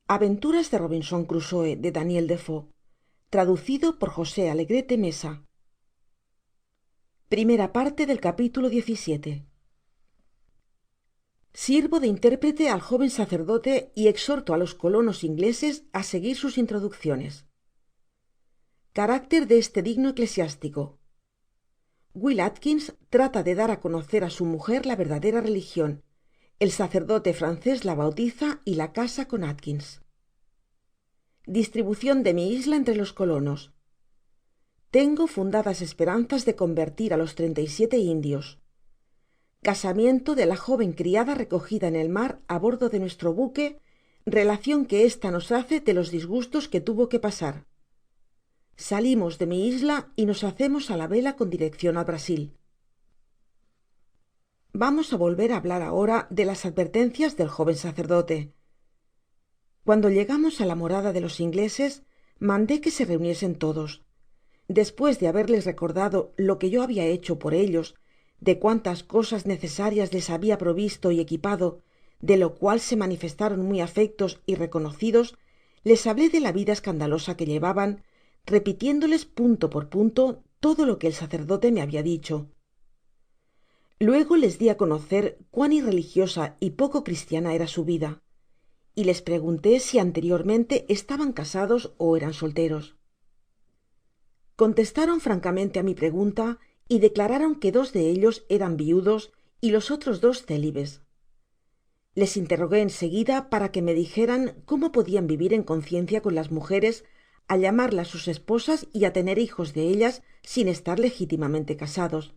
Aventuras de Robinson Crusoe, de Daniel Defoe, traducido por José Alegrete Mesa. Primera parte del capítulo 17. Sirvo de intérprete al joven sacerdote y exhorto a los colonos ingleses a seguir sus introducciones. Carácter de este digno eclesiástico. Will Atkins trata de dar a conocer a su mujer la verdadera religión. El sacerdote francés la bautiza y la casa con Atkins. Distribución de mi isla entre los colonos. Tengo fundadas esperanzas de convertir a los 37 indios. Casamiento de la joven criada recogida en el mar a bordo de nuestro buque, relación que ésta nos hace de los disgustos que tuvo que pasar. Salimos de mi isla y nos hacemos a la vela con dirección al Brasil. Vamos a volver a hablar ahora de las advertencias del joven sacerdote. Cuando llegamos a la morada de los ingleses, mandé que se reuniesen todos. Después de haberles recordado lo que yo había hecho por ellos, de cuántas cosas necesarias les había provisto y equipado, de lo cual se manifestaron muy afectos y reconocidos, les hablé de la vida escandalosa que llevaban, repitiéndoles punto por punto todo lo que el sacerdote me había dicho. Luego les di a conocer cuán irreligiosa y poco cristiana era su vida, y les pregunté si anteriormente estaban casados o eran solteros. Contestaron francamente a mi pregunta y declararon que 2 de ellos eran viudos y los otros 2 célibes. Les interrogué enseguida para que me dijeran cómo podían vivir en conciencia con las mujeres, a llamarlas sus esposas y a tener hijos de ellas sin estar legítimamente casados.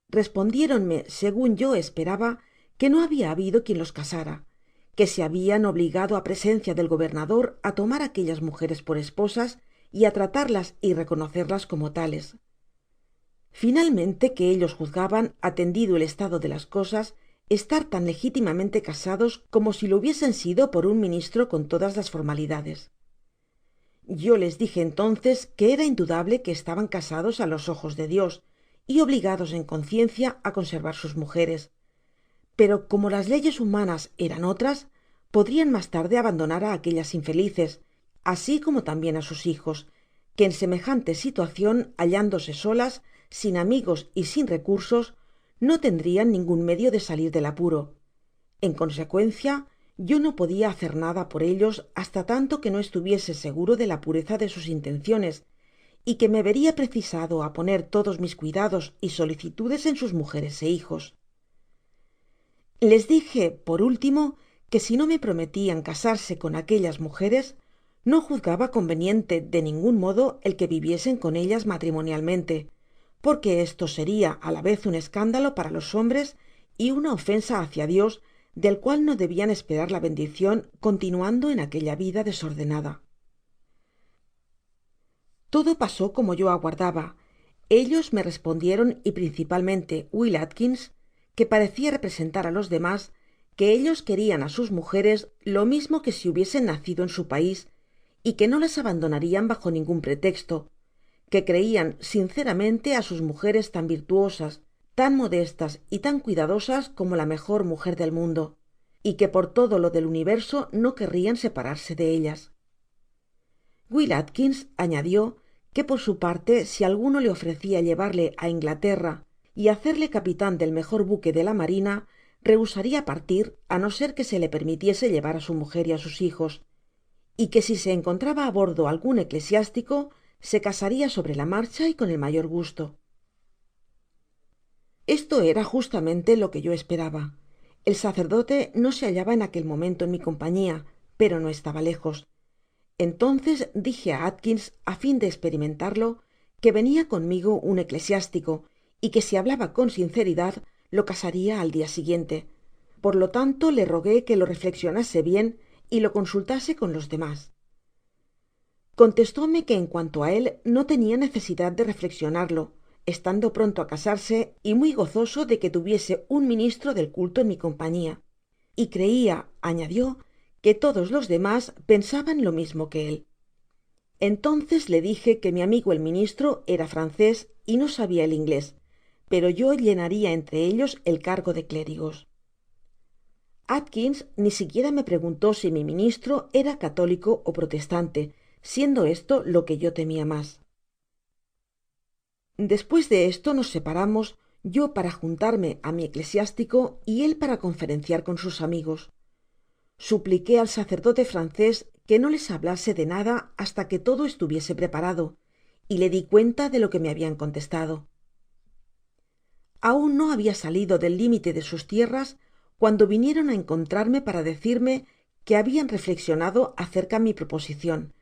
Respondiéronme, según yo esperaba, que no había habido quien los casara, que se habían obligado a presencia del gobernador a tomar aquellas mujeres por esposas y a tratarlas y reconocerlas como tales. Finalmente, que ellos juzgaban, atendido el estado de las cosas, estar tan legítimamente casados como si lo hubiesen sido por un ministro con todas las formalidades. Yo les dije entonces que era indudable que estaban casados a los ojos de Dios y obligados en conciencia a conservar sus mujeres, pero como las leyes humanas eran otras, podrían más tarde abandonar a aquellas infelices, así como también a sus hijos, que en semejante situación, hallándose solas, sin amigos y sin recursos, no tendrían ningún medio de salir del apuro. En consecuencia, yo no podía hacer nada por ellos hasta tanto que no estuviese seguro de la pureza de sus intenciones, y que me vería precisado a poner todos mis cuidados y solicitudes en sus mujeres e hijos. Les dije, por último, que si no me prometían casarse con aquellas mujeres, no juzgaba conveniente de ningún modo el que viviesen con ellas matrimonialmente, porque esto sería a la vez un escándalo para los hombres y una ofensa hacia Dios, del cual no debían esperar la bendición continuando en aquella vida desordenada. Todo pasó como yo aguardaba. Ellos me respondieron, y principalmente Will Atkins, que parecía representar a los demás, que ellos querían a sus mujeres lo mismo que si hubiesen nacido en su país, y que no las abandonarían bajo ningún pretexto, que creían sinceramente a sus mujeres tan virtuosas, tan modestas y tan cuidadosas como la mejor mujer del mundo, y que por todo lo del universo no querrían separarse de ellas. Will Atkins añadió que por su parte, si alguno le ofrecía llevarle a Inglaterra y hacerle capitán del mejor buque de la marina, rehusaría partir a no ser que se le permitiese llevar a su mujer y a sus hijos, y que si se encontraba a bordo algún eclesiástico, se casaría sobre la marcha y con el mayor gusto. Esto era justamente lo que yo esperaba. El sacerdote no se hallaba en aquel momento en mi compañía, pero no estaba lejos. Entonces dije a Atkins, a fin de experimentarlo, que venía conmigo un eclesiástico y que si hablaba con sinceridad lo casaría al día siguiente. Por lo tanto, le rogué que lo reflexionase bien y lo consultase con los demás. Contestóme que en cuanto a él no tenía necesidad de reflexionarlo, estando pronto a casarse y muy gozoso de que tuviese un ministro del culto en mi compañía, y creía, añadió, que todos los demás pensaban lo mismo que él. Entonces le dije que mi amigo el ministro era francés y no sabía el inglés, pero yo llenaría entre ellos el cargo de clérigos. Atkins ni siquiera me preguntó si mi ministro era católico ó protestante, siendo esto lo que yo temia mas. Despues de esto nos separamos, yo para juntarme á mi eclesiástico y él para conferenciar con sus amigos. Supliqué al sacerdote francés que no les hablase de nada hasta que todo estuviese preparado, y le di cuenta de lo que me habian contestado. Aun no habia salido del límite de sus tierras cuando vinieron á encontrarme para decirme que habian reflexionado acerca mi proposicion,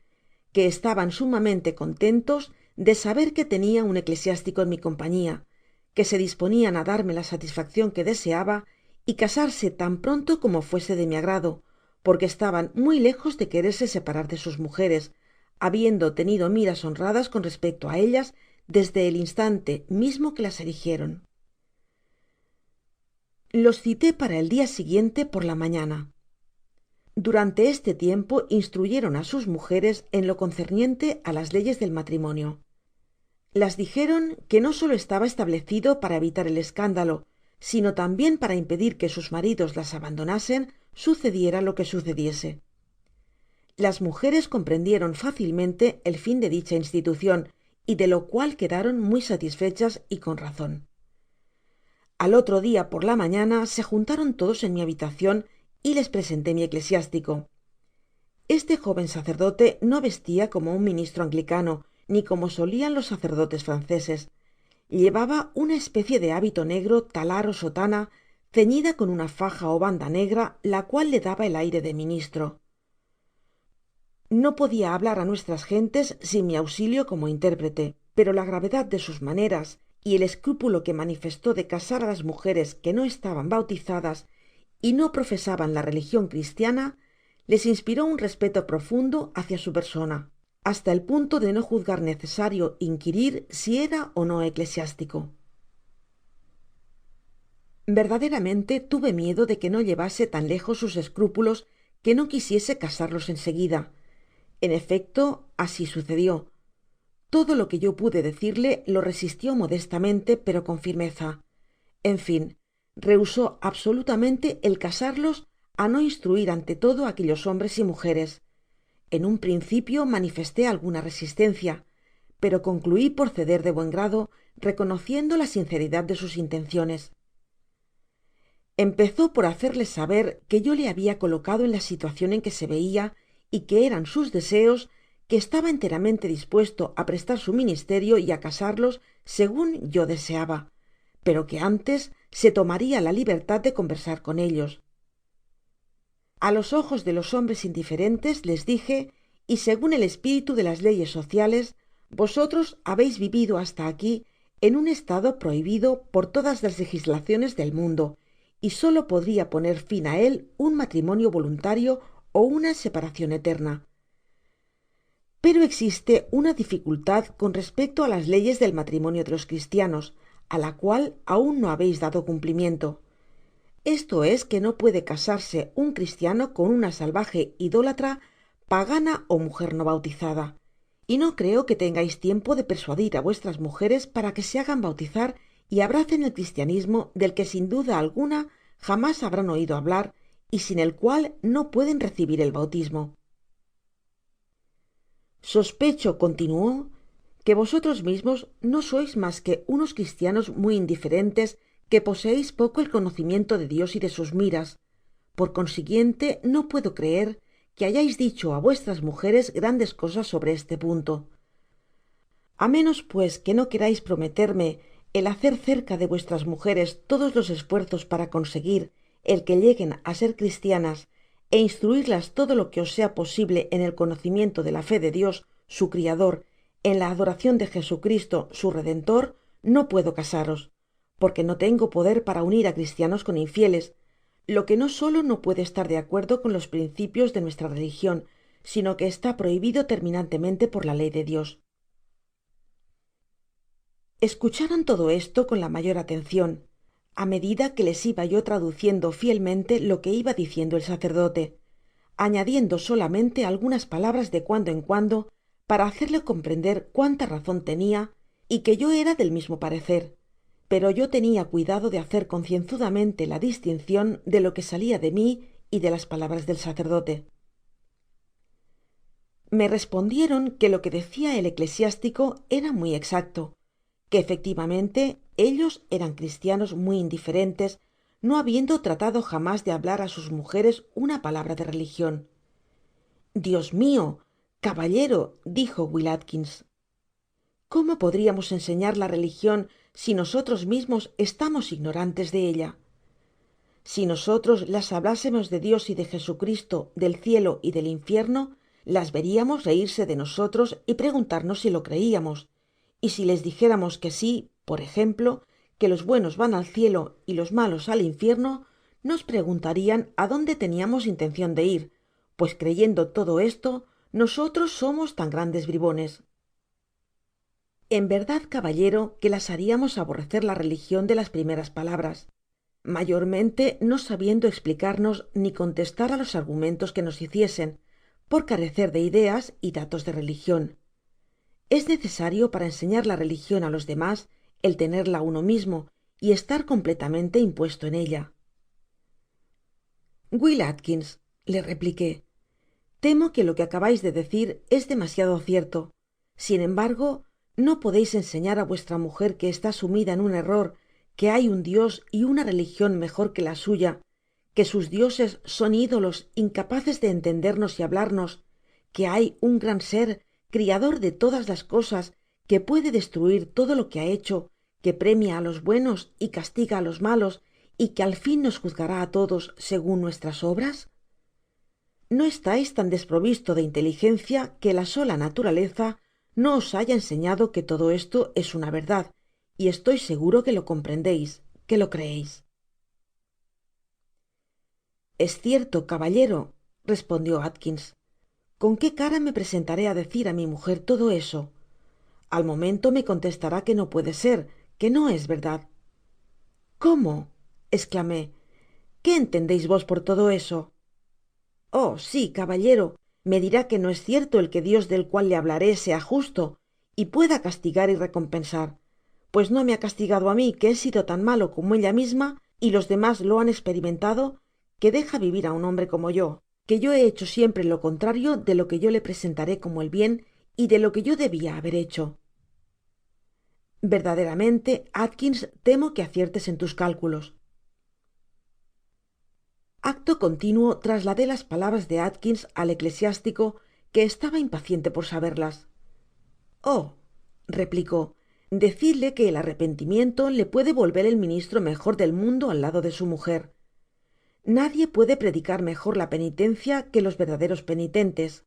que estaban sumamente contentos de saber que tenia un eclesiástico en mi compañia, que se disponian á darme la satisfaccion que deseaba y casarse tan pronto como fuese de mi agrado, porque estaban muy lejos de quererse separar de sus mujeres, habiendo tenido miras honradas con respecto á ellas desde el instante mismo que las eligieron. Los cité para el dia siguiente por la mañana. Durante este tiempo instruyeron á sus mujeres en lo concerniente á las leyes del matrimonio. Las dijeron que no solo estaba establecido para evitar el escándalo, sino tambien para impedir que sus maridos las abandonasen, sucediera lo que sucediese. Las mujeres comprendieron fácilmente el fin de dicha institucion, y de lo cual quedaron muy satisfechas y con razon. Al otro dia por la mañana se juntaron todos en mi habitacion y les presenté mi eclesiástico. Este joven sacerdote no vestia como un ministro anglicano, ni como solian los sacerdotes franceses. Llevaba una especie de hábito negro, talar ó sotana, ceñida con una faja ó banda negra, la cual le daba el aire de ministro. No podia hablar á nuestras gentes sin mi auxilio como intérprete, pero la gravedad de sus maneras y el escrúpulo que manifestó de casar á las mujeres que no estaban bautizadas y no profesaban la religion cristiana, les inspiró un respeto profundo hacia su persona, hasta el punto de no juzgar necesario inquirir si era ó no eclesiástico. Verdaderamente tuve miedo de que no llevase tan lejos sus escrúpulos que no quisiese casarlos en seguida. En efecto, así sucedió. Todo lo que yo pude decirle lo resistió modestamente, pero con firmeza. En fin, rehusó absolutamente el casarlos á no instruir ante todo á aquellos hombres y mujeres. En un principio manifesté alguna resistencia, pero concluí por ceder de buen grado, reconociendo la sinceridad de sus intenciones. Empezó por hacerles saber que yo le habia colocado en la situacion en que se veia y que eran sus deseos, que estaba enteramente dispuesto á prestar su ministerio y á casarlos segun yo deseaba, pero que antes se tomaria la libertad de conversar con ellos. A los ojos de los hombres indiferentes les dije, y segun el espíritu de las leyes sociales, vosotros habeis vivido hasta aquí en un estado prohibido por todas las legislaciones del mundo, y solo podria poner fin á él un matrimonio voluntario ó una separacion eterna. Pero existe una dificultad con respecto á las leyes del matrimonio de los cristianos, á la cual aun no habeis dado cumplimiento. Esto es que no puede casarse un cristiano con una salvaje idólatra, pagana ó mujer no bautizada, y no creo que tengais tiempo de persuadir á vuestras mujeres para que se hagan bautizar y abracen el cristianismo, del que sin duda alguna jamás habrán oido hablar y sin el cual no pueden recibir el bautismo. Sospecho, continuó, que vosotros mismos no sois mas que unos cristianos muy indiferentes, que poseéis poco el conocimiento de Dios y de sus miras. Por consiguiente, no puedo creer que hayáis dicho á vuestras mujeres grandes cosas sobre este punto. A menos pues que no queráis prometerme el hacer cerca de vuestras mujeres todos los esfuerzos para conseguir el que lleguen á ser cristianas e instruirlas todo lo que os sea posible en el conocimiento de la fe de Dios, su Criador, en la adoración de Jesucristo, su Redentor, no puedo casaros, porque no tengo poder para unir á cristianos con infieles, lo que no solo no puede estar de acuerdo con los principios de nuestra religión, sino que está prohibido terminantemente por la ley de Dios. Escucharon todo esto con la mayor atencion, a medida que les iba yo traduciendo fielmente lo que iba diciendo el sacerdote, añadiendo solamente algunas palabras de cuando en cuando para hacerle comprender cuánta razon tenia y que yo era del mismo parecer, pero yo tenia cuidado de hacer concienzudamente la distinción de lo que salia de mí y de las palabras del sacerdote. Me respondieron que lo que decia el eclesiástico era muy exacto, que efectivamente ellos eran cristianos muy indiferentes, no habiendo tratado jamás de hablar á sus mujeres una palabra de religion. Dios mio, caballero, dijo Will Atkins, ¿cómo podriamos enseñar la religion si nosotros mismos estamos ignorantes de ella? Si nosotros las hablásemos de Dios y de Jesucristo, del cielo y del infierno, las veriamos reírse de nosotros y preguntarnos si lo creíamos, y si les dijéramos que sí, por ejemplo, que los buenos van al cielo y los malos al infierno, nos preguntarían a dónde teníamos intencion de ir, pues creyendo todo esto, nosotros somos tan grandes bribones. En verdad, caballero, que las haríamos aborrecer la religion de las primeras palabras, mayormente no sabiendo explicarnos ni contestar a los argumentos que nos hiciesen, por carecer de ideas y datos de religion. Es necesario para enseñar la religion á los demás el tenerla uno mismo y estar completamente impuesto en ella. Will Atkins, le repliqué, temo que lo que acabais de decir es demasiado cierto. Sin embargo, no podeis enseñar á vuestra mujer que está sumida en un error, que hay un Dios y una religion mejor que la suya, que sus dioses son ídolos incapaces de entendernos y hablarnos, que hay un gran ser, criador de todas las cosas, que puede destruir todo lo que ha hecho, que premia á los buenos y castiga á los malos, y que al fin nos juzgará á todos según nuestras obras? ¿No estáis tan desprovisto de inteligencia que la sola naturaleza no os haya enseñado que todo esto es una verdad, y estoy seguro que lo comprendeis, que lo creeis? Es cierto, caballero, respondió Atkins. ¿Con qué cara me presentaré a decir a mi mujer todo eso? Al momento me contestará que no puede ser, que no es verdad. ¿Cómo? Exclamé. ¿Qué entendeis vos por todo eso? Oh, sí, caballero, me dirá que no es cierto el que Dios del cual le hablaré sea justo y pueda castigar y recompensar, pues no me ha castigado a mí, que he sido tan malo como ella misma y los demás lo han experimentado, que deja vivir a un hombre como yo, que yo he hecho siempre lo contrario de lo que yo le presentaré como el bien y de lo que yo debia haber hecho. Verdaderamente, Atkins, temo que aciertes en tus cálculos. Acto continuo trasladé las palabras de Atkins al eclesiástico, que estaba impaciente por saberlas. Oh, replicó, decidle que el arrepentimiento le puede volver el ministro mejor del mundo al lado de su mujer. Nadie puede predicar mejor la penitencia que los verdaderos penitentes.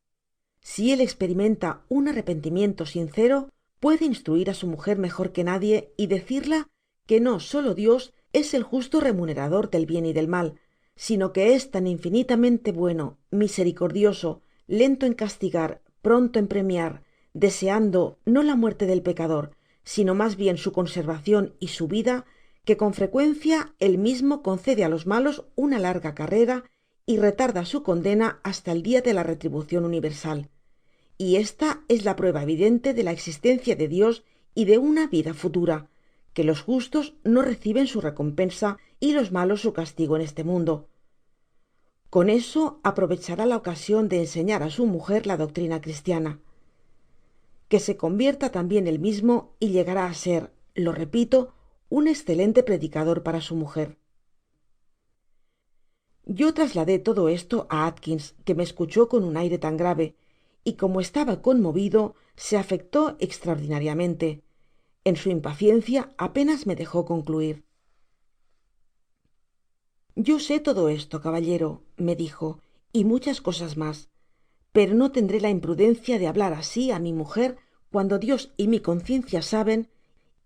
Si él experimenta un arrepentimiento sincero, puede instruir a su mujer mejor que nadie y decirla que no solo Dios es el justo remunerador del bien y del mal, sino que es tan infinitamente bueno, misericordioso, lento en castigar, pronto en premiar, deseando no la muerte del pecador, sino más bien su conservación y su vida, que con frecuencia él mismo concede a los malos una larga carrera y retarda su condena hasta el día de la retribución universal. Y esta es la prueba evidente de la existencia de Dios y de una vida futura, que los justos no reciben su recompensa y los malos su castigo en este mundo. Con eso aprovechará la ocasión de enseñar a su mujer la doctrina cristiana. Que se convierta también él mismo y llegará a ser, lo repito, un excelente predicador para su mujer. Yo trasladé todo esto a Atkins, que me escuchó con un aire tan grave, y como estaba conmovido, se afectó extraordinariamente. En su impaciencia apenas me dejó concluir. Yo sé todo esto, caballero, me dijo, y muchas cosas más, pero no tendré la imprudencia de hablar así a mi mujer cuando Dios y mi conciencia saben,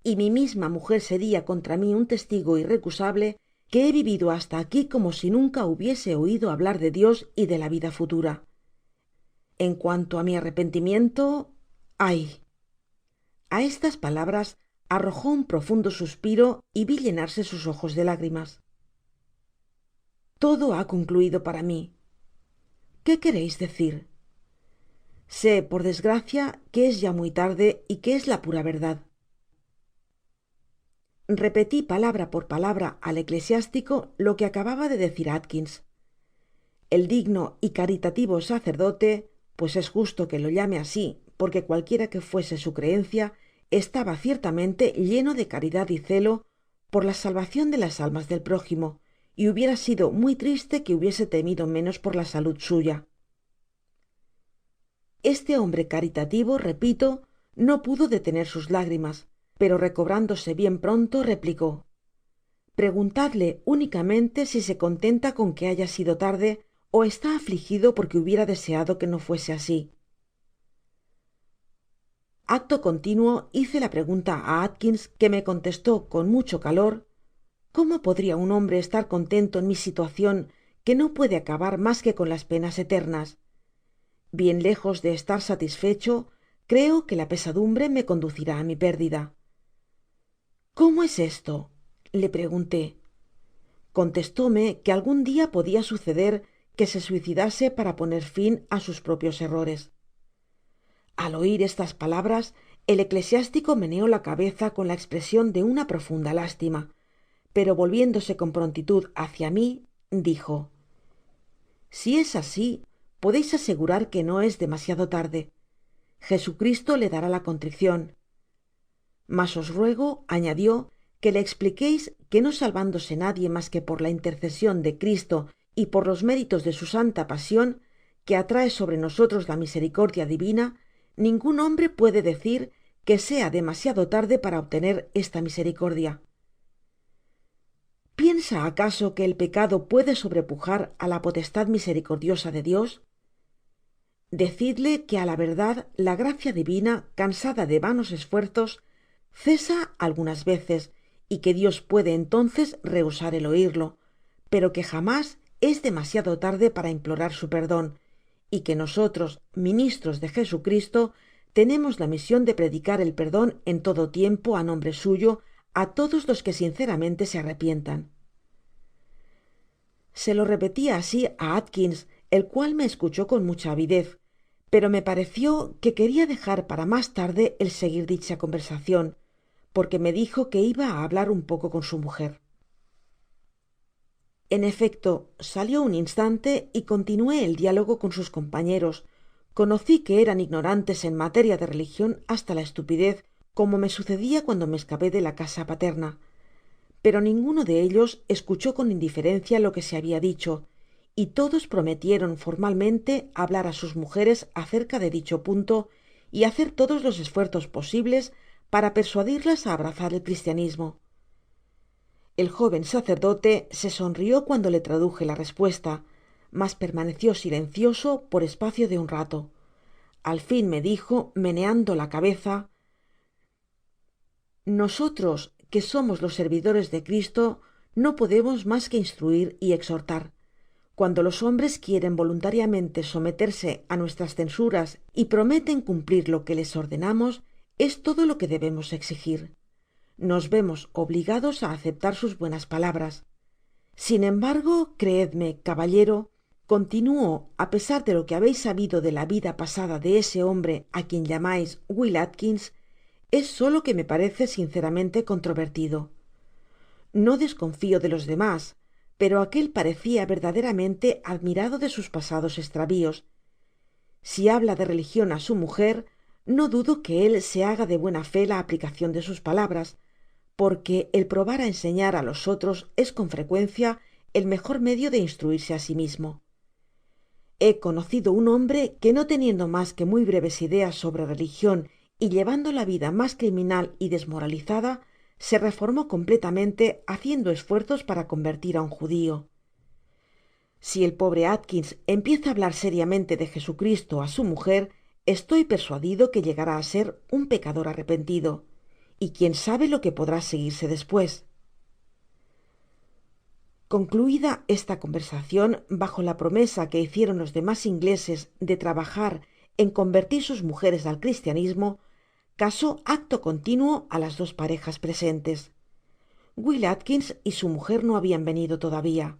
y mi misma mujer sería contra mí un testigo irrecusable, que he vivido hasta aquí como si nunca hubiese oído hablar de Dios y de la vida futura. En cuanto a mi arrepentimiento, ¡ay! A estas palabras arrojó un profundo suspiro y vi llenarse sus ojos de lágrimas. Todo ha concluido para mí. ¿Qué queréis decir? Sé, por desgracia, que es ya muy tarde y que es la pura verdad. Repetí palabra por palabra al eclesiástico lo que acababa de decir Atkins. El digno y caritativo sacerdote, pues es justo que lo llame así, porque cualquiera que fuese su creencia, estaba ciertamente lleno de caridad y celo por la salvación de las almas del prójimo, y hubiera sido muy triste que hubiese temido menos por la salud suya. Este hombre caritativo, repito, no pudo detener sus lágrimas, pero recobrándose bien pronto, replicó: preguntadle únicamente si se contenta con que haya sido tarde, o está afligido porque hubiera deseado que no fuese así. Acto continuo hice la pregunta a Atkins, que me contestó con mucho calor: ¿cómo podría un hombre estar contento en mi situacion, que no puede acabar mas que con las penas eternas? Bien lejos de estar satisfecho, creo que la pesadumbre me conducirá a mi pérdida. ¿Cómo es esto?, le pregunté. Contestóme que algún día podia suceder que se suicidase para poner fin a sus propios errores. Al oir estas palabras, el eclesiástico meneó la cabeza con la expresion de una profunda lástima, pero volviéndose con prontitud hacia mí, dijo: si es así, podeis asegurar que no es demasiado tarde. Jesucristo le dará la contricion. Mas os ruego, añadió, que le expliqueis que no salvándose nadie mas que por la intercesion de Cristo y por los méritos de su santa pasion, que atrae sobre nosotros la misericordia divina, ningún hombre puede decir que sea demasiado tarde para obtener esta misericordia. ¿Piensa acaso que el pecado puede sobrepujar a la potestad misericordiosa de Dios? Decidle que a la verdad la gracia divina, cansada de vanos esfuerzos, cesa algunas veces, y que Dios puede entonces rehusar el oirlo, pero que jamás es demasiado tarde para implorar su perdon, y que nosotros, ministros de Jesucristo, tenemos la mision de predicar el perdon en todo tiempo a nombre suyo a todos los que sinceramente se arrepientan. Se lo repeti así a Atkins, el cual me escuchó con mucha avidez, pero me pareció que queria dejar para mas tarde el seguir dicha conversacion, porque me dijo que iba á hablar un poco con su mujer. En efecto, salió un instante y continué el diálogo con sus compañeros. Conocí que eran ignorantes en materia de religion hasta la estupidez, como me sucedia cuando me escapé de la casa paterna, pero ninguno de ellos escuchó con indiferencia lo que se habia dicho, y todos prometieron formalmente hablar á sus mujeres acerca de dicho punto y hacer todos los esfuerzos posibles para persuadirlas á abrazar el cristianismo. El joven sacerdote se sonrió cuando le traduje la respuesta, mas permaneció silencioso por espacio de un rato. Al fin me dijo, meneando la cabeza: nosotros, que somos los servidores de Cristo, no podemos mas que instruir y exhortar. Cuando los hombres quieren voluntariamente someterse á nuestras censuras y prometen cumplir lo que les ordenamos, es todo lo que debemos exigir. Nos vemos obligados á aceptar sus buenas palabras. Sin embargo, creedme, caballero, continuó, a pesar de lo que habeis sabido de la vida pasada de ese hombre á quien llamais Will Atkins, es solo que me parece sinceramente controvertido. No desconfio de los demás, pero aquel parecia verdaderamente admirado de sus pasados estravios. Si habla de religion á su mujer, no dudo que él se haga de buena fe la aplicacion de sus palabras, porque el probar á enseñar á los otros es con frecuencia el mejor medio de instruirse á sí mismo. He conocido un hombre que, no teniendo mas que muy breves ideas sobre religion y llevando la vida mas criminal y desmoralizada, se reformó completamente haciendo esfuerzos para convertir á un judio. Si el pobre Atkins empieza a hablar seriamente de Jesucristo á su mujer, estoy persuadido que llegará á ser un pecador arrepentido, y quién sabe lo que podrá seguirse despues. Concluida esta conversacion, bajo la promesa que hicieron los demás ingleses de trabajar en convertir sus mujeres al cristianismo, casó acto continuo á las dos parejas presentes. Will Atkins y su mujer no habian venido todavía.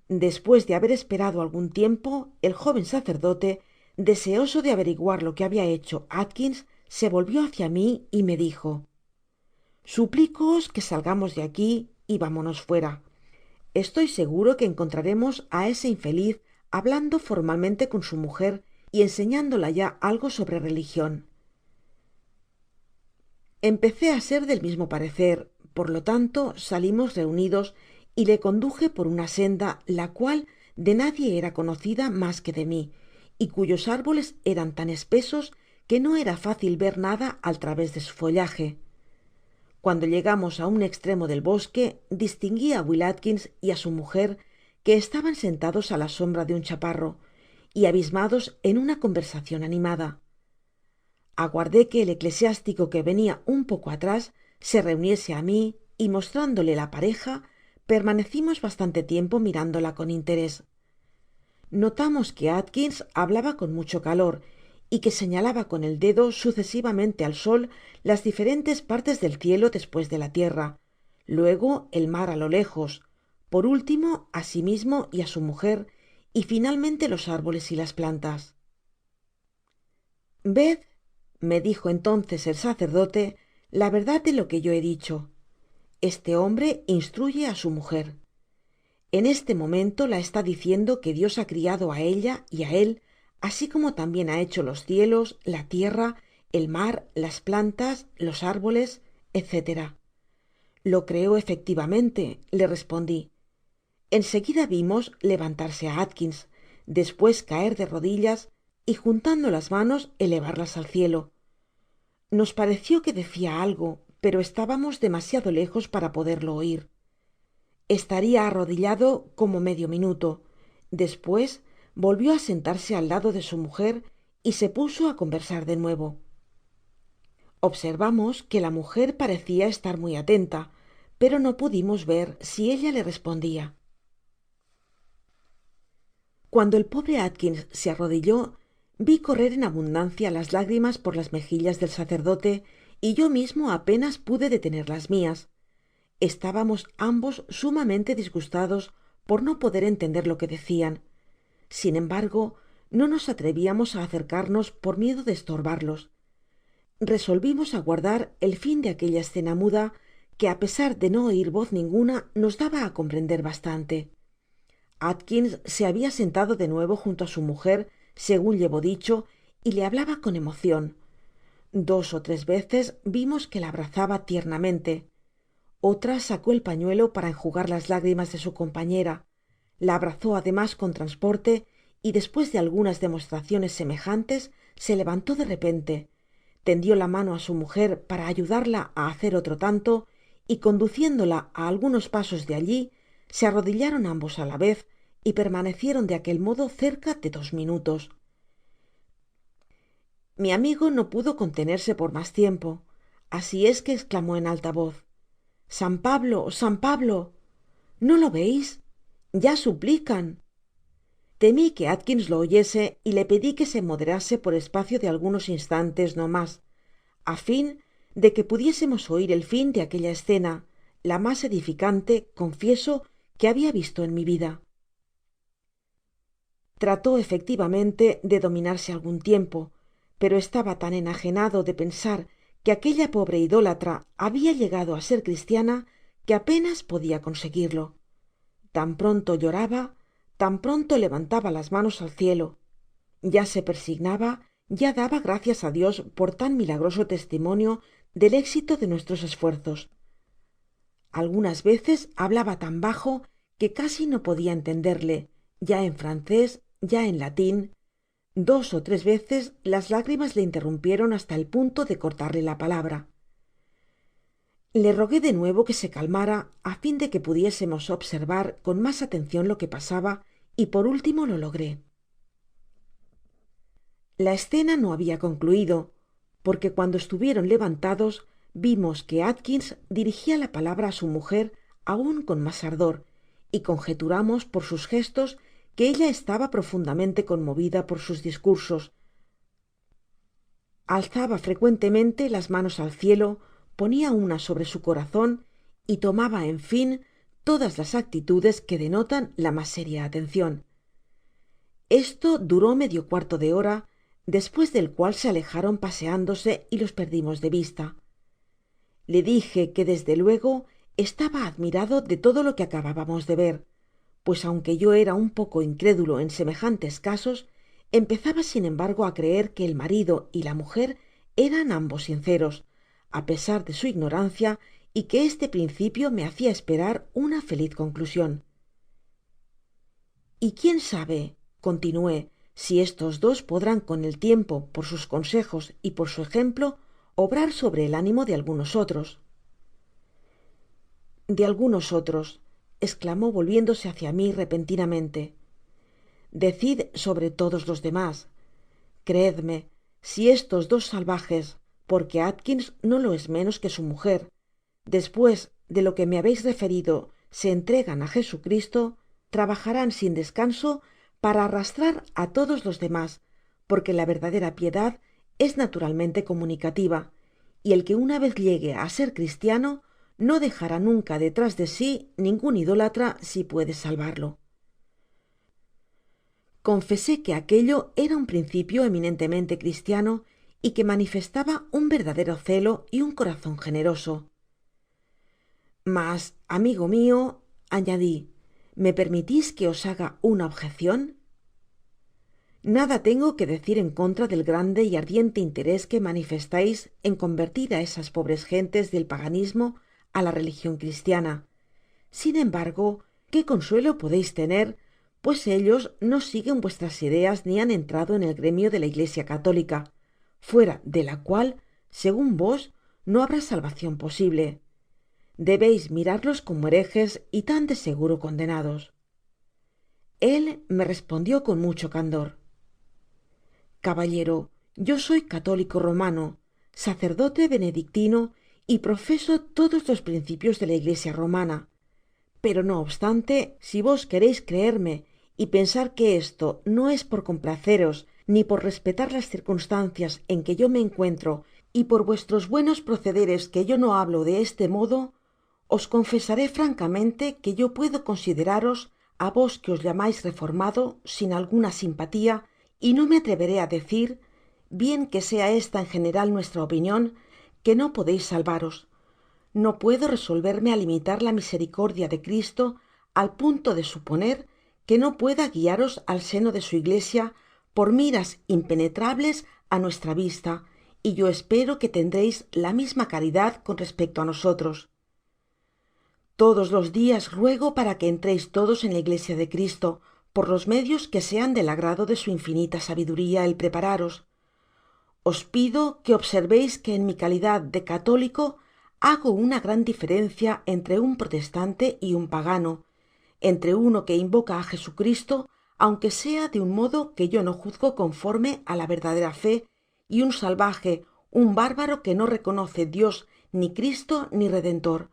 Despues de haber esperado algun tiempo, el joven sacerdote, deseoso de averiguar lo que habia hecho Atkins, se volvió hacia mí y me dijo: Suplícoos que salgamos de aquí y vámonos fuera. Estoy seguro que encontraremos á ese infeliz hablando formalmente con su mujer y enseñándola ya algo sobre religion. Empecé á ser del mismo parecer, por lo tanto salimos reunidos y le conduje por una senda la cual de nadie era conocida mas que de mí, y cuyos árboles eran tan espesos que no era fácil ver nada al través de su follaje. Cuando llegamos á un estremo del bosque, distingui á will atkins y á su mujer, que estaban sentados á la sombra de un chaparro y abismados en una conversacion animada. Aguardé que el eclesiástico, que venia un poco atrás, se reuniese á mí, y mostrándole la pareja, permanecimos bastante tiempo mirándola con interés. Notamos que Atkins hablaba con mucho calor y que señalaba con el dedo sucesivamente al sol las diferentes partes del cielo despues de la tierra, luego el mar á lo lejos, por último á sí mismo y á su mujer, y finalmente los árboles y las plantas. Ved, me dijo entonces el sacerdote, la verdad de lo que yo he dicho. Este hombre instruye á su mujer. En este momento la está diciendo que Dios ha criado á ella y á él, así como también ha hecho los cielos, la tierra, el mar, las plantas, los árboles, etc. Lo creo efectivamente, le respondí. En seguida vimos levantarse á Atkins, despues caer de rodillas y juntando las manos elevarlas al cielo. Nos pareció que decia algo, pero estábamos demasiado lejos para poderlo oir. Estaria arrodillado como medio minuto, despues volvió á sentarse al lado de su mujer y se puso á conversar de nuevo. Observamos que la mujer parecia estar muy atenta, pero no pudimos ver si ella le respondia. Cuando el pobre Atkins se arrodilló, vi correr en abundancia las lágrimas por las mejillas del sacerdote, y yo mismo apenas pude detener las mias. Estábamos ambos sumamente disgustados por no poder entender lo que decian. Sin embargo, no nos atreviamos á acercarnos por miedo de estorbarlos. Resolvimos aguardar el fin de aquella escena muda, que á pesar de no oir voz ninguna nos daba á comprender bastante. Atkins se habia sentado de nuevo junto á su mujer, segun llevo dicho, y le hablaba con emocion. 2 ó 3 veces vimos que la abrazaba tiernamente. Otra sacó el pañuelo para enjugar las lágrimas de su compañera, la abrazó además con transporte, y despues de algunas demostraciones semejantes se levantó de repente, tendió la mano á su mujer para ayudarla á hacer otro tanto, y conduciéndola á algunos pasos de allí, se arrodillaron ambos á la vez y permanecieron de aquel modo cerca de 2 minutos. Mi amigo no pudo contenerse por mas tiempo, así es que exclamó en alta voz: San Pablo, San Pablo, ¿no lo veis? Ya suplican. Temí que Atkins lo oyese y le pedí que se moderase por espacio de algunos instantes no mas, á fin de que pudiésemos oir el fin de aquella escena, la mas edificante, confieso, que habia visto en mi vida. Trató efectivamente de dominarse algun tiempo, pero estaba tan enajenado de pensar que aquella pobre idólatra habia llegado á ser cristiana, que apenas podia conseguirlo. Tan pronto lloraba, tan pronto levantaba las manos al cielo, ya se persignaba, ya daba gracias á Dios por tan milagroso testimonio del éxito de nuestros esfuerzos. Algunas veces hablaba tan bajo que casi no podia entenderle, ya en francés, ya en latin. 2 ó 3 veces las lágrimas le interrumpieron hasta el punto de cortarle la palabra. Le rogué de nuevo que se calmara á fin de que pudiésemos observar con mas atencion lo que pasaba, y por último lo logré. La escena no habia concluido, porque cuando estuvieron levantados vimos que Atkins dirigia la palabra á su mujer aun con mas ardor, y conjeturamos por sus gestos que ella estaba profundamente conmovida por sus discursos. Alzaba frecuentemente las manos al cielo, ponia una sobre su corazon y tomaba en fin todas las actitudes que denotan la mas seria atencion. Esto duró medio cuarto de hora, despues del cual se alejaron paseándose y los perdimos de vista. Le dije que desde luego estaba admirado de todo lo que acabábamos de ver, pues aunque yo era un poco incrédulo en semejantes casos, empezaba sin embargo á creer que el marido y la mujer eran ambos sinceros, á pesar de su ignorancia, y que este principio me hacia esperar una feliz conclusion. Y quién sabe, continué, si estos dos podrán con el tiempo, por sus consejos y por su ejemplo, obrar sobre el ánimo de algunos otros. De algunos otros, esclamó volviéndose hacia mi repentinamente. Decid sobre todos los demas. Creedme, si estos dos salvajes, porque Atkins no lo es menos que su mujer, despues de lo que me habeis referido, se entregan á Jesucristo, trabajarán sin descanso para arrastrar á todos los demas, porque la verdadera piedad es naturalmente comunicativa, y el que una vez llegue á ser cristiano no dejará nunca detrás de sí ningun idólatra si puede salvarlo. Confesé que aquello era un principio eminentemente cristiano y que manifestaba un verdadero celo y un corazon generoso. Mas, amigo mio, añadi, ¿me permitis que os haga una objecion? Nada tengo que decir en contra del grande y ardiente interés que manifestais en convertir á esas pobres gentes del paganismo á la religion cristiana. Sin embargo, ¿qué consuelo podeis tener, pues ellos no siguen vuestras ideas ni han entrado en el gremio de la Iglesia católica, fuera de la cual, segun vos, no habrá salvacion posible? Debeis mirarlos como herejes y tan de seguro condenados. Él me respondió con mucho candor: Caballero, yo soy católico romano, sacerdote benedictino y profeso todos los principios de la Iglesia romana, pero no obstante, si vos quereis creerme y pensar que esto no es por complaceros ni por respetar las circunstancias en que yo me encuentro y por vuestros buenos procederes que yo no hablo de este modo, os confesaré francamente que yo puedo consideraros á vos que os llamais reformado sin alguna simpatía, y no me atreveré á decir, bien que sea esta en general nuestra opinion, que no podeis salvaros. No puedo resolverme á limitar la misericordia de Cristo al punto de suponer que no pueda guiaros al seno de su Iglesia por miras impenetrables á nuestra vista, y yo espero que tendréis la misma caridad con respecto á nosotros. Todos los días ruego para que entréis todos en la Iglesia de Cristo, por los medios que sean del agrado de su infinita sabiduría el prepararos. Os pido que observéis que en mi calidad de católico hago una gran diferencia entre un protestante y un pagano, entre uno que invoca á Jesucristo, aunque sea de un modo que yo no juzgo conforme á la verdadera fe, y un salvaje, un bárbaro que no reconoce Dios, ni Cristo, ni Redentor.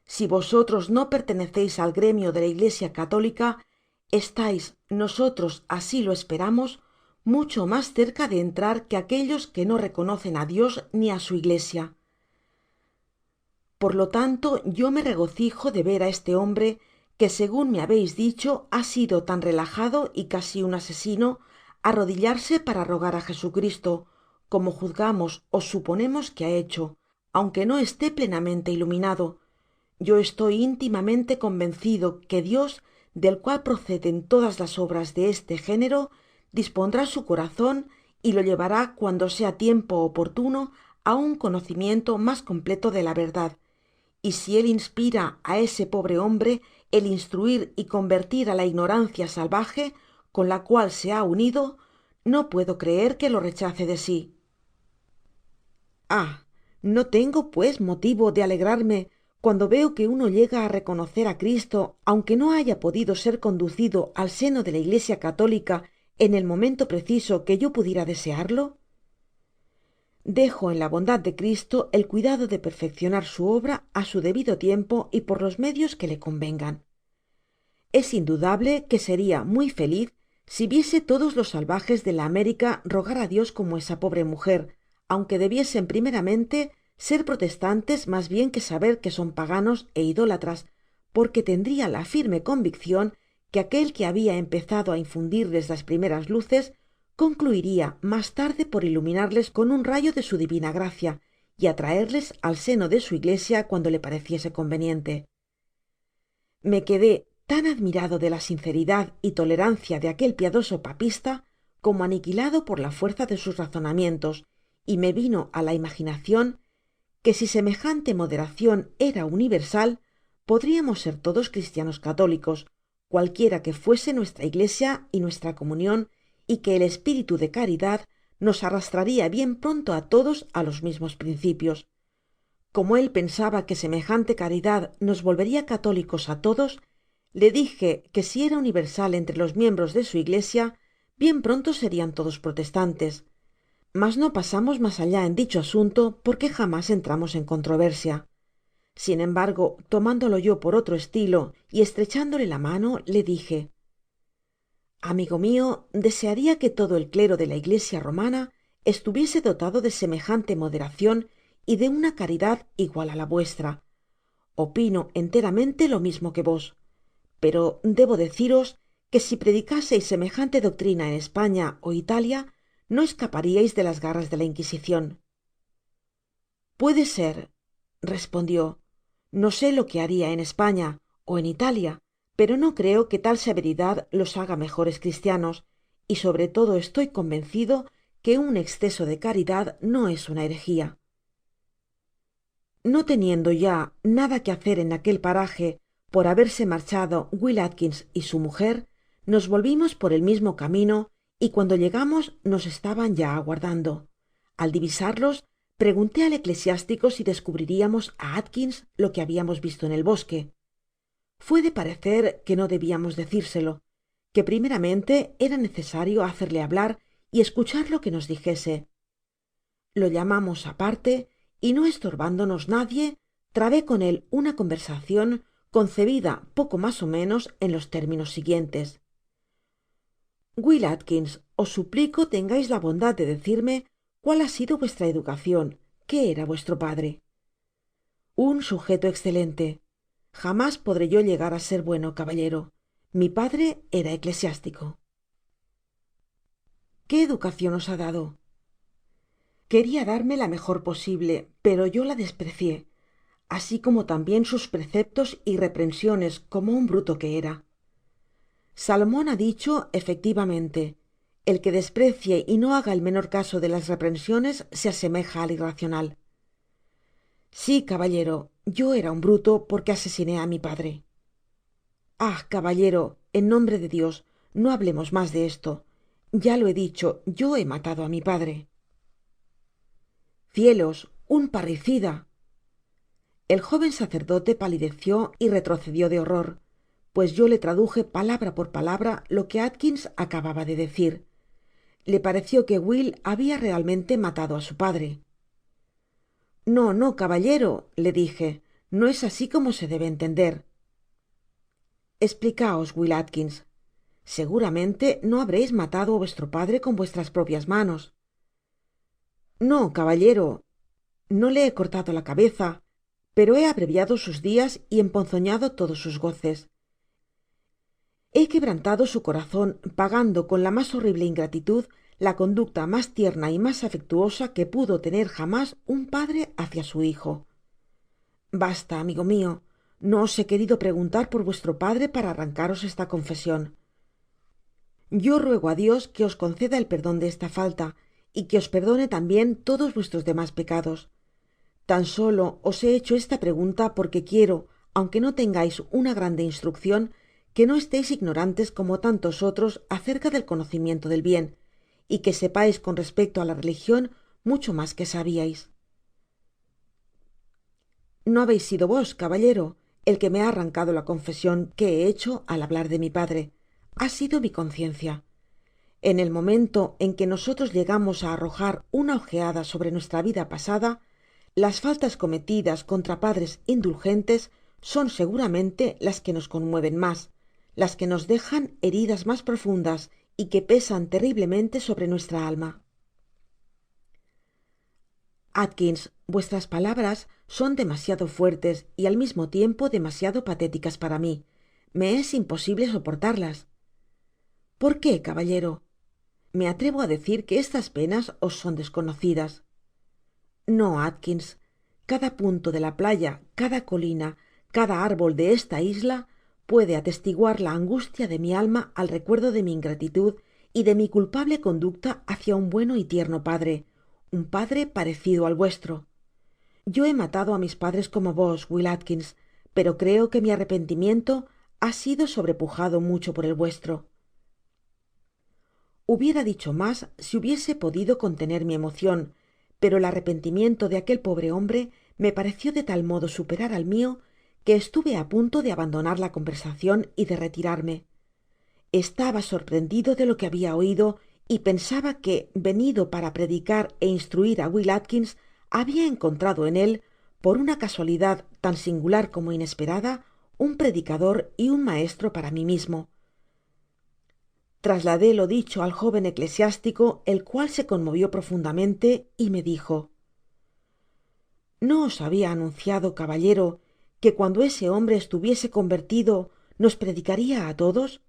Si vosotros no perteneceis al gremio de la Iglesia católica, estáis, nosotros así lo esperamos, mucho más cerca de entrar que aquellos que no reconocen a Dios ni a su Iglesia. Por lo tanto, yo me regocijo de ver a este hombre que, según me habéis dicho, ha sido tan relajado y casi un asesino, arrodillarse para rogar a Jesucristo, como juzgamos o suponemos que ha hecho, aunque no esté plenamente iluminado. Yo estoy íntimamente convencido que Dios, del cual proceden todas las obras de este género, dispondrá su corazón y lo llevará cuando sea tiempo oportuno a un conocimiento más completo de la verdad, y si él inspira a ese pobre hombre el instruir y convertir a la ignorancia salvaje con la cual se ha unido, no puedo creer que lo rechace de sí. No tengo pues motivo de alegrarme cuando veo que uno llega a reconocer a Cristo, aunque no haya podido ser conducido al seno de la Iglesia católica en el momento preciso que yo pudiera desearlo. Dejo en la bondad de Cristo el cuidado de perfeccionar su obra a su debido tiempo y por los medios que le convengan. Es indudable que seria muy feliz si viese todos los salvajes de la América rogar a Dios como esa pobre mujer, aunque debiesen primeramente ser protestantes más bien que saber que son paganos e idólatras, porque tendria la firme conviccion que aquel que habia empezado a infundirles las primeras luces concluiria mas tarde por iluminarles con un rayo de su divina gracia, y atraerles al seno de su iglesia cuando le pareciese conveniente. Me quedé tan admirado de la sinceridad y tolerancia de aquel piadoso papista como aniquilado por la fuerza de sus razonamientos, y me vino á la imaginacion que si semejante moderacion era universal, podriamos ser todos cristianos católicos, cualquiera que fuese nuestra iglesia y nuestra comunion, y que el espíritu de caridad nos arrastraria bien pronto á todos á los mismos principios. Como él pensaba que semejante caridad nos volveria católicos á todos, le dije que si era universal entre los miembros de su iglesia, bien pronto serian todos protestantes. Mas no pasamos mas allá en dicho asunto, porque jamás entramos en controversia. Sin embargo, tomándolo yo por otro estilo y estrechándole la mano, le dije: amigo mio, desearia que todo el clero de la iglesia romana estuviese dotado de semejante moderacion y de una caridad igual á la vuestra. Opino enteramente lo mismo que vos, pero debo deciros que si predicaseis semejante doctrina en España ó Italia, no escapariais de las garras de la Inquisicion. Puede ser, respondió. No sé lo que haria en España ó en Italia, pero no creo que tal severidad los haga mejores cristianos, y sobre todo estoy convencido que un exceso de caridad no es una herejía. No teniendo ya nada que hacer en aquel paraje por haberse marchado Will Atkins y su mujer, nos volvimos por el mismo camino, y cuando llegamos nos estaban ya aguardando. Al divisarlos, pregunté al eclesiástico si descubririamos á Atkins lo que habiamos visto en el bosque. Fué de parecer que no debiamos decírselo, que primeramente era necesario hacerle hablar y escuchar lo que nos dijese. Lo llamamos aparte, y no estorbándonos nadie, trabé con él una conversacion concebida poco mas ó menos en los términos siguientes: Will Atkins, os suplico tengais la bondad de decirme cuál ha sido vuestra educacion, qué era vuestro padre. Un sujeto excelente. Jamás podré yo llegar á ser bueno, caballero. Mi padre era eclesiástico. ¿Qué educacion os ha dado? Queria darme la mejor posible, pero yo la desprecié, así como también sus preceptos y reprensiones, como un bruto que era. Salomón ha dicho efectivamente: el que desprecie y no haga el menor caso de las reprensiones se asemeja al irracional. Sí, caballero, yo era un bruto porque asesiné a mi padre. Ah, caballero, en nombre de Dios, no hablemos más de esto. Ya lo he dicho, yo he matado a mi padre. Cielos, un parricida. El joven sacerdote palideció y retrocedió de horror, pues yo le traduje palabra por palabra lo que Atkins acababa de decir. Le pareció que Will había realmente matado a su padre. No, no, caballero, le dije, no es así como se debe entender. Explicaos, Will Atkins. Seguramente no habréis matado a vuestro padre con vuestras propias manos. No, caballero, no le he cortado la cabeza, pero he abreviado sus días y emponzoñado todos sus goces. He quebrantado su corazón, pagando con la más horrible ingratitud la conducta más tierna y más afectuosa que pudo tener jamás un padre hacia su hijo. Basta, amigo mío, no os he querido preguntar por vuestro padre para arrancaros esta confesión. Yo ruego a Dios que os conceda el perdón de esta falta, y que os perdone también todos vuestros demás pecados. Tan solo os he hecho esta pregunta porque quiero, aunque no tengáis una grande instrucción, que no estéis ignorantes como tantos otros acerca del conocimiento del bien, y que sepáis con respecto a la religión mucho más que sabíais. No habéis sido vos, caballero, el que me ha arrancado la confesión que he hecho al hablar de mi padre. Ha sido mi conciencia. En el momento en que nosotros llegamos a arrojar una ojeada sobre nuestra vida pasada, las faltas cometidas contra padres indulgentes son seguramente las que nos conmueven más, las que nos dejan heridas más profundas y que pesan terriblemente sobre nuestra alma. Atkins, vuestras palabras son demasiado fuertes y al mismo tiempo demasiado patéticas para mí. Me es imposible soportarlas. ¿Por qué, caballero? Me atrevo a decir que estas penas os son desconocidas. No, Atkins, cada punto de la playa, cada colina, cada árbol de esta isla puede atestiguar la angustia de mi alma al recuerdo de mi ingratitud y de mi culpable conducta hacia un bueno y tierno padre, un padre parecido al vuestro. Yo he matado á mis padres como vos, Will Atkins, pero creo que mi arrepentimiento ha sido sobrepujado mucho por el vuestro. Hubiera dicho mas si hubiese podido contener mi emocion, pero el arrepentimiento de aquel pobre hombre me pareció de tal modo superar al mio que estuve á punto de abandonar la conversacion y de retirarme. Estaba sorprendido de lo que habia oido y pensaba que, venido para predicar é instruir á Will Atkins, habia encontrado en él, por una casualidad tan singular como inesperada, un predicador y un maestro para mí mismo. Trasladé lo dicho al joven eclesiástico, el cual se conmovió profundamente y me dijo: ¿No os habia anunciado, caballero, que cuando ese hombre estuviese convertido nos predicaria á todos?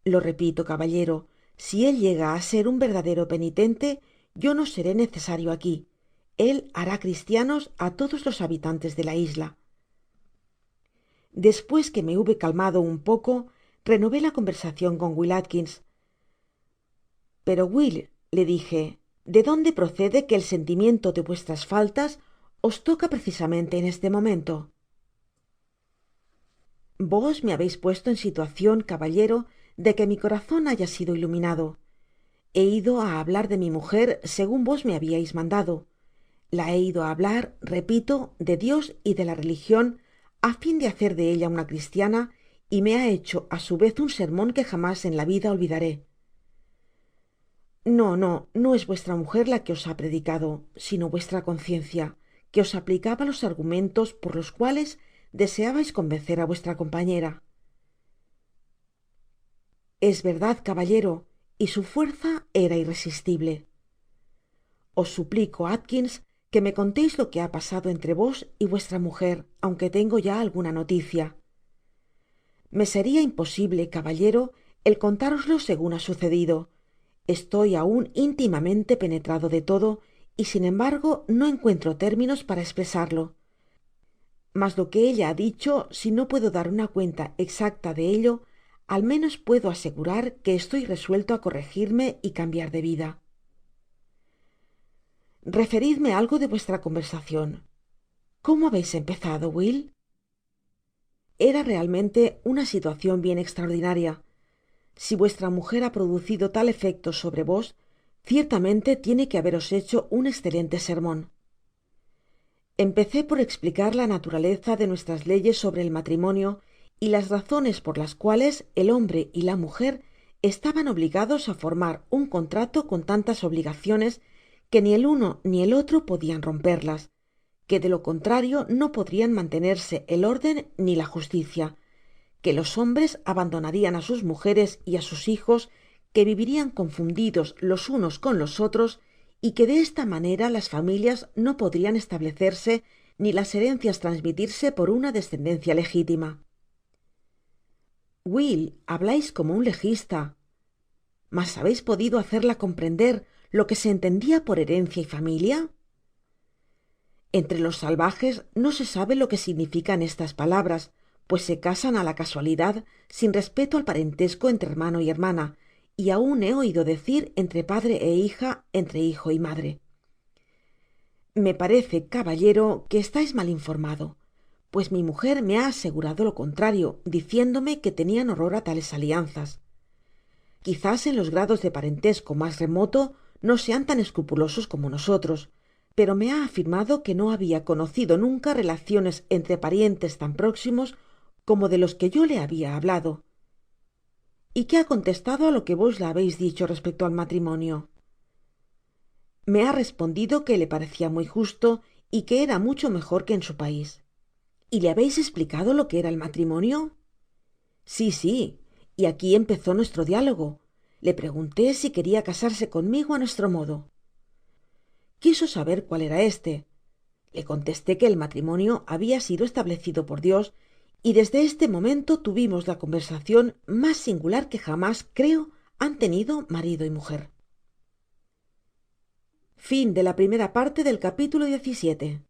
Lo repito, caballero, si él llega á ser un verdadero penitente, yo no seré necesario aquí. Él hará cristianos á todos los habitantes de la isla. Despues que me hube calmado un poco, renové la conversacion con Will Atkins. Pero, Will, le dije, ¿de dónde procede que el sentimiento de vuestras faltas os toca precisamente en este momento? Vos me habeis puesto en situacion, caballero, de que mi corazon haya sido iluminado. He ido á hablar de mi mujer segun vos me habiais mandado. La he ido á hablar, repito, de Dios y de la religion, á fin de hacer de ella una cristiana, y me ha hecho á su vez un sermon que jamás en la vida olvidaré. No es vuestra mujer la que os ha predicado, sino vuestra conciencia, que os aplicaba los argumentos por los cuales deseabais convencer á vuestra compañera. Es verdad, caballero, y su fuerza era irresistible. Os suplico, Atkins, que me conteis lo que ha pasado entre vos y vuestra mujer, aunque tengo ya alguna noticia. Me seria imposible, caballero, el contároslo segun ha sucedido. Estoy aun íntimamente penetrado de todo, y sin embargo no encuentro términos para espresarlo. Mas lo que ella ha dicho, si no puedo dar una cuenta exacta de ello, al menos puedo asegurar que estoy resuelto a corregirme y cambiar de vida. Referidme algo de vuestra conversacion. ¿Cómo habeis empezado, Will? Era realmente una situacion bien extraordinaria. Si vuestra mujer ha producido tal efecto sobre vos, ciertamente tiene que haberos hecho un excelente sermon. Empecé por explicar la naturaleza de nuestras leyes sobre el matrimonio y las razones por las cuales el hombre y la mujer estaban obligados a formar un contrato con tantas obligaciones que ni el uno ni el otro podian romperlas, que de lo contrario no podrian mantenerse el orden ni la justicia, que los hombres abandonarian á sus mujeres y á sus hijos, que vivirian confundidos los unos con los otros, y que de esta manera las familias no podrian establecerse ni las herencias transmitirse por una descendencia legítima. Will, hablais como un legista, mas habeis podido hacerla comprender lo que se entendia por herencia y familia. Entre los salvajes no se sabe lo que significan estas palabras, pues se casan á la casualidad, sin respeto al parentesco entre hermano y hermana, y aun he oido decir entre padre e hija, entre hijo y madre. Me parece, caballero, que estais mal informado, pues mi mujer me ha asegurado lo contrario, diciéndome que tenian horror a tales alianzas. Quizás en los grados de parentesco mas remoto no sean tan escrupulosos como nosotros, pero me ha afirmado que no habia conocido nunca relaciones entre parientes tan próximos como de los que yo le habia hablado. ¿Y qué ha contestado a lo que vos la habeis dicho respecto al matrimonio? Me ha respondido que le parecia muy justo y que era mucho mejor que en su país. ¿Y le habeis explicado lo que era el matrimonio? Sí, y aquí empezó nuestro diálogo. Le pregunté si queria casarse conmigo a nuestro modo. Quiso saber cuál era éste. Le contesté que el matrimonio habia sido establecido por Dios, y desde este momento tuvimos la conversacion mas singular que jamás, creo, han tenido marido y mujer. Fin de la primera parte del capítulo 17.